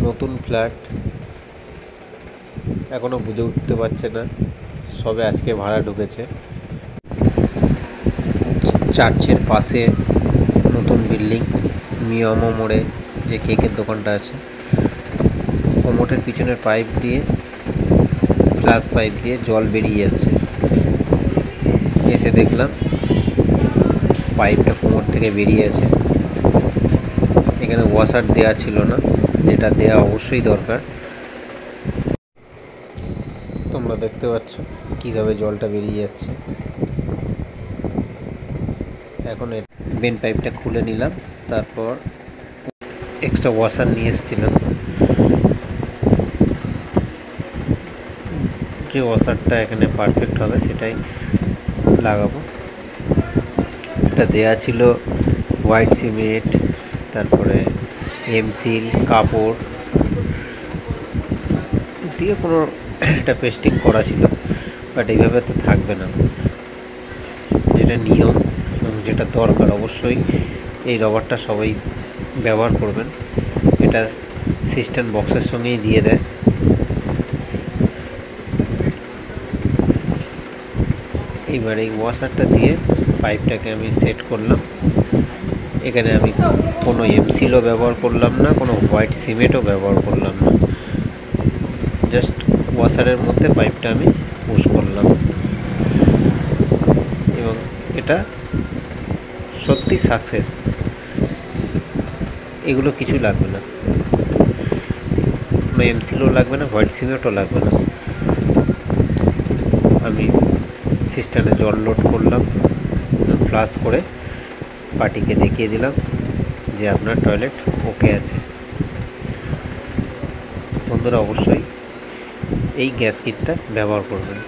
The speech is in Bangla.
নতুন ফ্ল্যাট, এখনও বুঝে উঠতে পারছে না, সবে আজকে ভাড়া ঢুকেছে। চার্চের পাশে নতুন বিল্ডিং, মিয়ামো মোড়ে যে কেকের দোকানটা আছে, কোমোটের পিছনের পাইপ দিয়ে, ফ্লাশ পাইপ দিয়ে জল বেরিয়ে যাচ্ছে। এসে দেখলাম পাইপটা কোমর থেকে বেরিয়ে আছে। এখানে ওয়াশার দেওয়া ছিল না, যেটা দেওয়া অবশ্যই দরকার। তোমরা দেখতে পাচ্ছ কিভাবে জলটা বেরিয়ে যাচ্ছে। এখন মেন পাইপটা খুলে নিলাম, তারপর এক্সট্রা ওয়াশার নিয়ে এসেছিলাম। যে ওয়াশারটা এখানে পারফেক্ট হবে সেটাই লাগাবো। এটা দেয়া ছিল হোয়াইট সিমেন্ট, তারপরে এমসিল, কাপড় দিয়ে কোনো একটা পেস্টিং করা ছিল, বাট এইভাবে তো থাকবে না। যেটা নিয়ম এবং যেটা দরকার, অবশ্যই এই রবারটা সবাই ব্যবহার করবেন। এটা সিস্টেম বক্সের সঙ্গেই দিয়ে দেয়। এইবার এই ওয়াশারটা দিয়ে পাইপটাকে আমি সেট করলাম। এখানে আমি কোনো এমসিলও ব্যবহার করলাম না, কোনো হোয়াইট সিমেন্টও ব্যবহার করলাম না, জাস্ট ওয়াশারের মধ্যে পাইপটা আমি পুশ করলাম। এবং এটা সত্যি সাকসেস। এগুলো কিছু লাগবে না, কোনো এমসিলও লাগবে না, হোয়াইট সিমেন্টও লাগবে না। আমি সিস্টেমে জল লোড করলাম, ফ্লাশ করে পার্টিকে দেখিয়ে দিলাম যে আপনার টয়লেট ওকে আছে। বন্ধুরা অবশ্যই এই গ্যাস কিটটা ব্যবহার করবেন।